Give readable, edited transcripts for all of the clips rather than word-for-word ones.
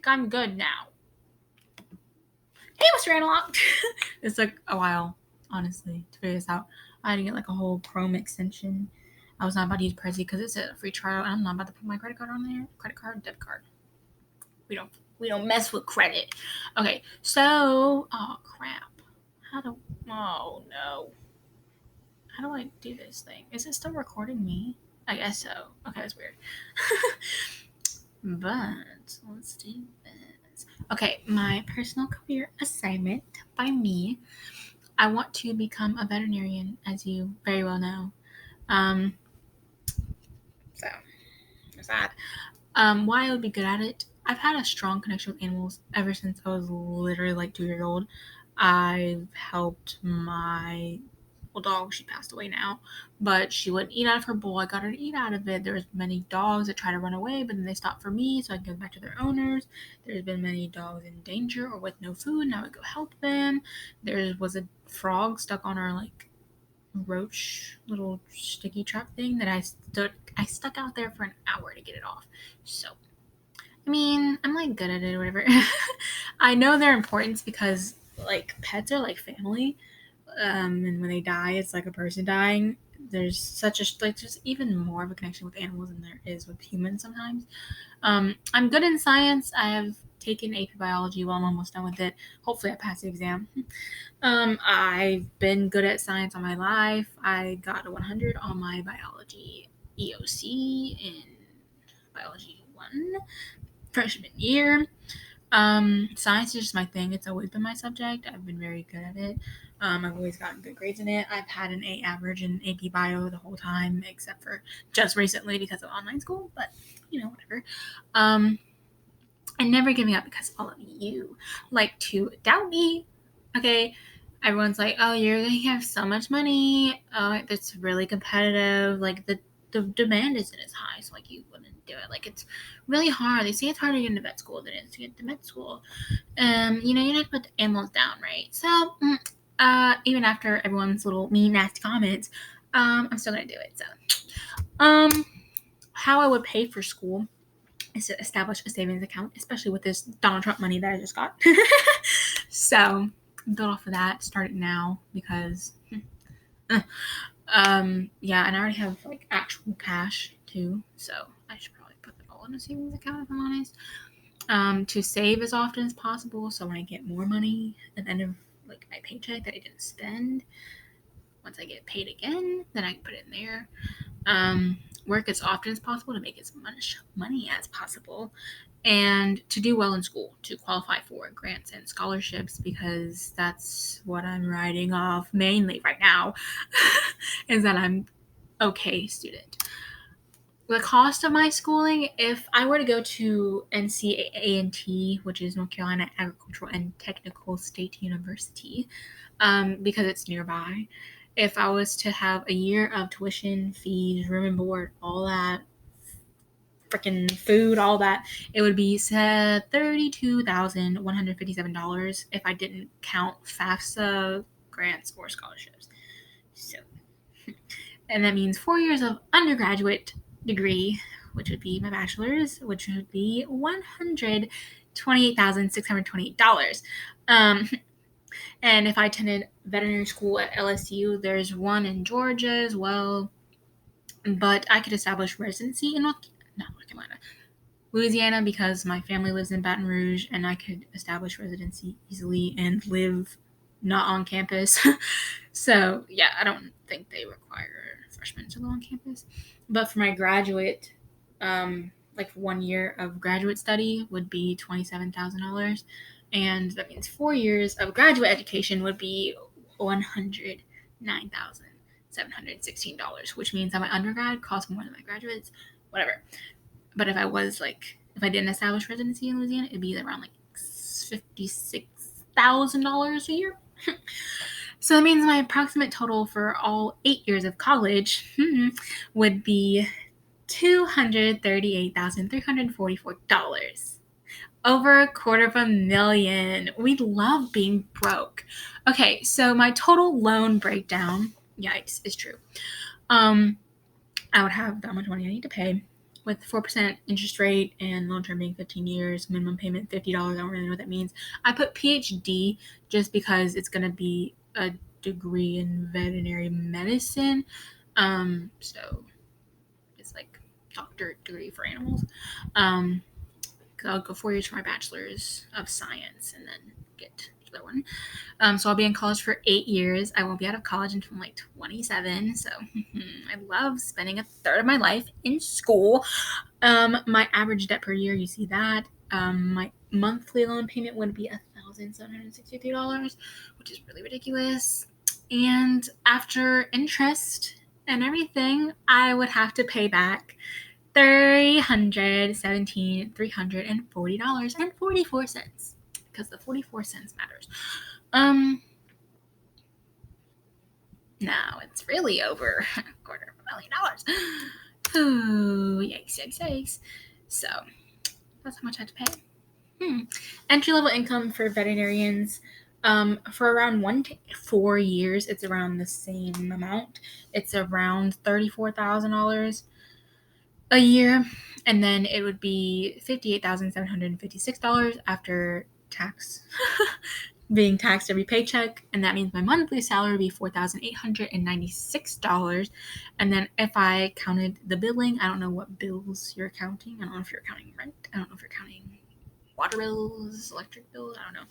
think I'm good now. Hey, Mr. Analog. It took a while, honestly, to figure this out. I had to get like a whole Chrome extension. I was not about to use Prezi because it's a free trial. I'm not about to put my credit card on there. Credit card, debit card. We don't mess with credit. Okay, so oh crap. Oh no. How do I do this thing? Is it still recording me? I guess so. Okay, that's weird. But let's do this. Okay, my personal career assignment by me. I want to become a veterinarian, as you very well know. So there's that. Why I would be good at it? I've had a strong connection with animals ever since I was literally like 2 years old. I've helped my dog. She passed away now, but she wouldn't eat out of her bowl. I got her to eat out of it. There's many dogs that try to run away, but then they stop for me, so I can give them back to their owners. There's been many dogs in danger or with no food, and I would go help them. There was a frog stuck on our like roach little sticky trap thing that I stuck out there for an hour to get it off. So I mean, I'm like good at it or whatever. I know their importance because like pets are like family. And when they die, it's like a person dying. There's such a like there's even more of a connection with animals than there is with humans sometimes. I'm good in science. I have taken AP biology. Well, I'm almost done with it. Hopefully, I pass the exam. I've been good at science all my life. I got a 100 on my biology EOC in biology 1 freshman year. Science is just my thing. It's always been my subject. I've been very good at it. I've always gotten good grades in it. I've had an A average in AP Bio the whole time, except for just recently because of online school, but whatever. And never giving up because all of you like to doubt me. Okay, everyone's like, oh, you're going to have so much money. Oh, it's really competitive. Like the demand isn't as high, so like you wouldn't do it. Like it's really hard. They say it's harder to get into vet school than it is to get to med school. You're not going to put the animals down, right? So even after everyone's little mean, nasty comments, I'm still going to do it. So how I would pay for school is to establish a savings account, especially with this Donald Trump money that I just got. So build off of that, start it now because and I already have like actual cash too, so I should probably put it all in a savings account if I'm honest. To save as often as possible, so when I get more money at the end of like my paycheck that I didn't spend, once I get paid again, then I can put it in there. Work as often as possible to make as much money as possible, and to do well in school, to qualify for grants and scholarships, because that's what I'm writing off mainly right now, is that I'm okay student. The cost of my schooling, if I were to go to NCA&T, which is North Carolina Agricultural and Technical State University, because it's nearby, if I was to have a year of tuition, fees, room and board, all that, freaking food, all that, it would be $32,157 if I didn't count FAFSA grants or scholarships. So, and that means 4 years of undergraduate degree, which would be my bachelor's, which would be $128,628. And if I attended veterinary school at LSU, there's one in Georgia as well. But I could establish residency in North Carolina, Louisiana, because my family lives in Baton Rouge, and I could establish residency easily and live not on campus. So yeah, I don't think they require freshmen to live on campus. But for my graduate, like 1 year of graduate study would be $27,000, and that means 4 years of graduate education would be $109,716, which means that my undergrad costs more than my graduates, whatever. But if I didn't establish residency in Louisiana, it'd be around like $56,000 a year. So that means my approximate total for all 8 years of college would be $238,344. Over $250,000. We love being broke. Okay, so my total loan breakdown, yikes, is true. I would have that much money I need to pay. with 4% interest rate and loan term being 15 years, minimum payment $50. I don't really know what that means. I put PhD just because it's going to be a degree in veterinary medicine. So it's like doctorate degree for animals. I'll go 4 years for my bachelor's of science and then get the other one. So I'll be in college for 8 years. I won't be out of college until I'm like 27. So I love spending a third of my life in school. My average debt per year, you see that. My monthly loan payment would be $1,763, which is really ridiculous. And after interest and everything, I would have to pay back $340.44 because the 44 cents matters. Now it's really over $250,000. Oh, yikes. So that's how much I had to pay. Entry-level income for veterinarians, for around 1 to 4 years, it's around the same amount. It's around $34,000 a year, and then it would be $58,756 after tax. Being taxed every paycheck, and that means my monthly salary would be $4,896. And then if I counted the billing, I don't know what bills you're counting. I don't know if you're counting rent. I don't know if you're counting water bills, electric bills. I don't know.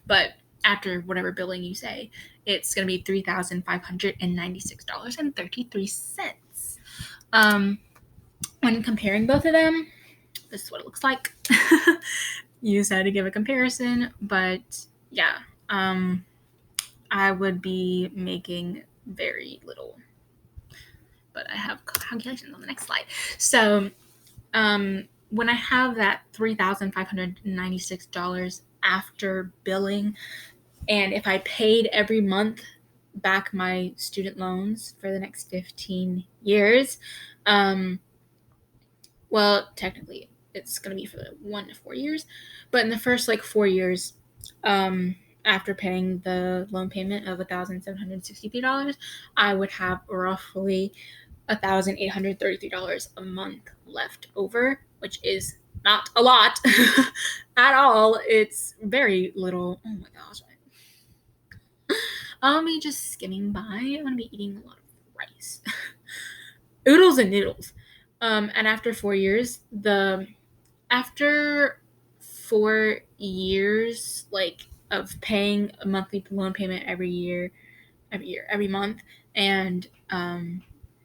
But after whatever billing you say, it's going to be $3,596.33. When comparing both of them, this is what it looks like. You said to give a comparison, but yeah, I would be making very little, but I have calculations on the next slide. So, when I have that $3,596 after billing, and if I paid every month back my student loans for the next 15 years, well, technically it's going to be for the 1 to 4 years, but in the first 4 years, after paying the loan payment of $1,763, I would have roughly $1,833 a month left over, which is not a lot at all. It's very little. Oh my gosh. I'll be just skimming by. I'm going to be eating a lot of rice. Oodles and noodles. And after 4 years, after 4 years, of paying a monthly loan payment every month, and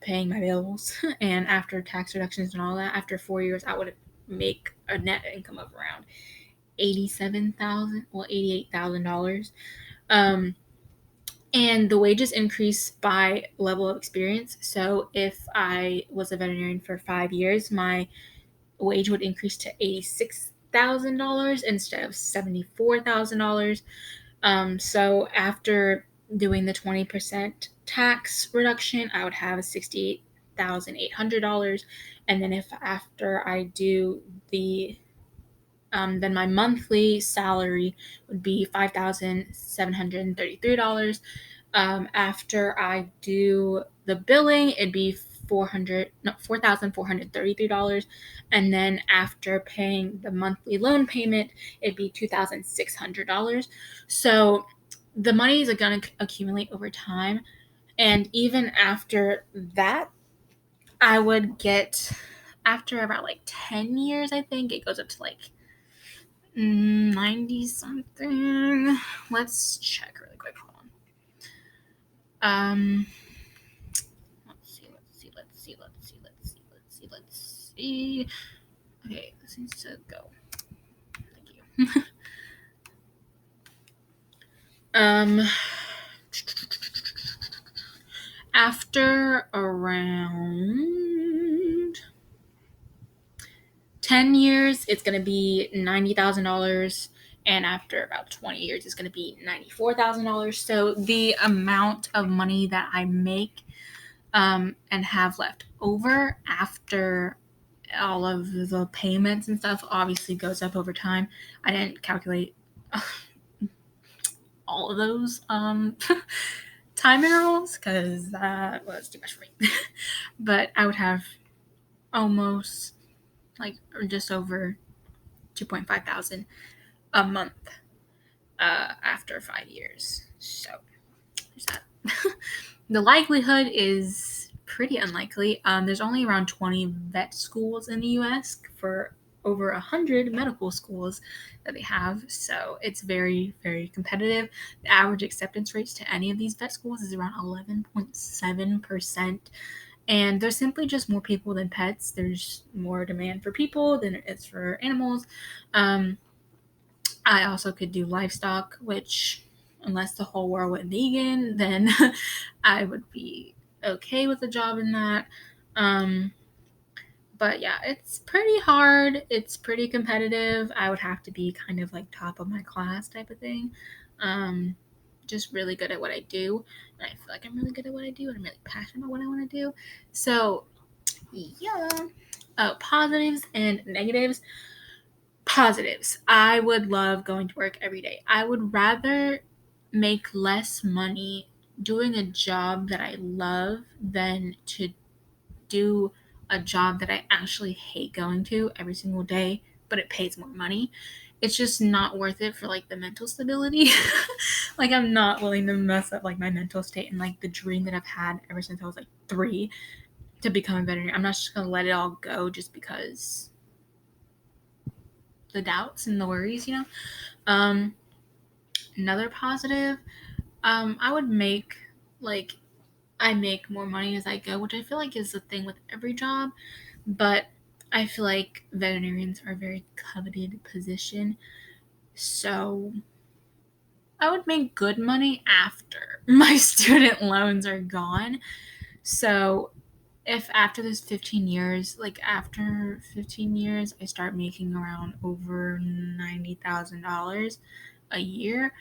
paying my bills, and after tax reductions and all that, after 4 years, I would make a net income of around $88,000. And the wages increase by level of experience. So if I was a veterinarian for 5 years, my wage would increase to $86,000 instead of $74,000. So after doing the 20% tax reduction, I would have $68,800. And then after I do then my monthly salary would be $5,733. After I do the billing, it'd be $4,433. And then after paying the monthly loan payment, it'd be $2,600. So the money is going to accumulate over time. And even after that, I would get, after about 10 years, I think, it goes up to 90 something. Let's check really quick. Hold on. Let's see. Okay, this needs to go. Thank you. After around 10 years, it's going to be $90,000. And after about 20 years, it's going to be $94,000. So the amount of money that I make and have left over after all of the payments and stuff obviously goes up over time. I didn't calculate all of those time intervals because that was too much for me. But I would have almost like just over 2.5 thousand a month after 5 years. So there's that. The likelihood is pretty unlikely. There's only around 20 vet schools in the U.S. for over 100 medical schools that they have. So it's very, very competitive. The average acceptance rates to any of these vet schools is around 11.7%. And there's simply just more people than pets. There's more demand for people than it is for animals. I also could do livestock, which, unless the whole world went vegan, then I would be okay with a job in that. But yeah, it's pretty hard. It's pretty competitive. I would have to be kind of like top of my class type of thing. Just really good at what I do. And I feel like I'm really good at what I do. And I'm really passionate about what I want to do. So, yeah. Positives and negatives. Positives. I would love going to work every day. I would rather make less money doing a job that I love than to do a job that I actually hate going to every single day, but it pays more money. It's just not worth it for like the mental stability. Like I'm not willing to mess up like my mental state and like the dream that I've had ever since I was like 3 to become a veterinarian. I'm not just gonna let it all go just because the doubts and the worries, you know. Another positive, I would make like I make more money as I go, which I feel like is the thing with every job. But I feel like veterinarians are a very coveted position. So I would make good money after my student loans are gone. So if after those 15 years, like after 15 years, I start making around over $90,000 a year,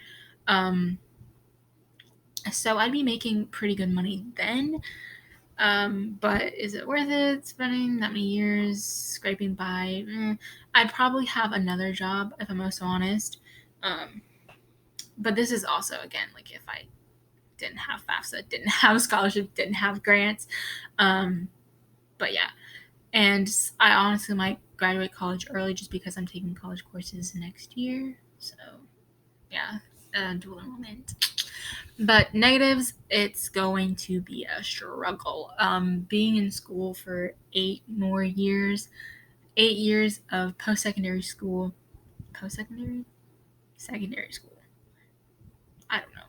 so I'd be making pretty good money then. But is it worth it spending that many years scraping by? I'd probably have another job if I'm most honest. But this is also, again, like if I didn't have FAFSA, didn't have a scholarship, didn't have grants. But yeah. And I honestly might graduate college early just because I'm taking college courses next year. So yeah, dual enrollment. But negatives, it's going to be a struggle. Being in school for 8 years of secondary school, secondary school. I don't know.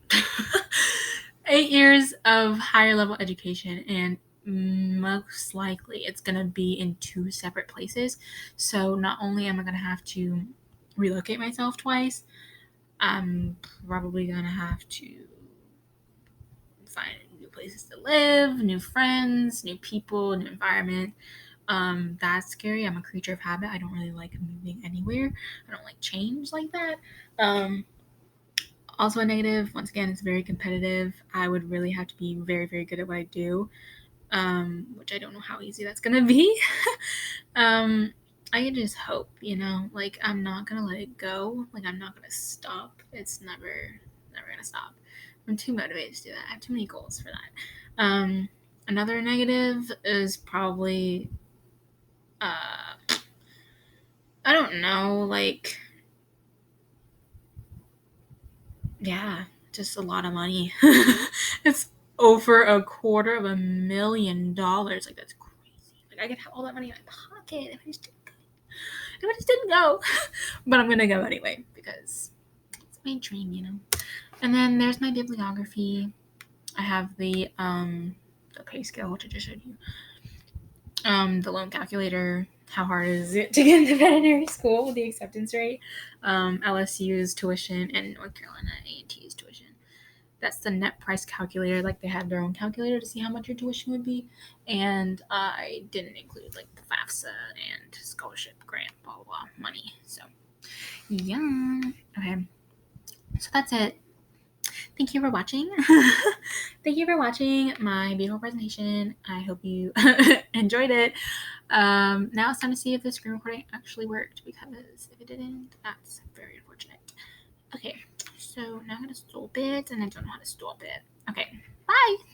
8 years of higher level education, and most likely it's going to be in 2 separate places. So not only am I going to have to relocate myself twice, I'm probably going to have to find new places to live, new friends, new people, new environment. That's scary. I'm a creature of habit. I don't really like moving anywhere. I don't like change like that. Also a negative, once again, it's very competitive. I would really have to be very, very good at what I do, which I don't know how easy that's going to be. I can just hope, like I'm not going to let it go. Like I'm not going to stop. It's never going to stop. I'm too motivated to do that. I have too many goals for that. Another negative is probably, I don't know, like, yeah, just a lot of money. It's over $250,000. Like that's crazy. Like I could have all that money in my pocket if I just didn't go. But I'm gonna go anyway because it's my dream. And then there's my bibliography. I have the pay scale, which I just showed you. The loan calculator. How hard is it to get into veterinary school with the acceptance rate? LSU's tuition and North Carolina A&T's tuition. That's the net price calculator. Like they have their own calculator to see how much your tuition would be. And I didn't include like the FAFSA and scholarship grant, blah, blah, blah, money. So, yeah. Okay. So that's it. Thank you for watching. Thank you for watching my beautiful presentation. I hope you enjoyed it. Now it's time to see if the screen recording actually worked, because if it didn't, that's very unfortunate. Okay, so now I'm going to stop it, and I don't know how to stop it. Okay, bye!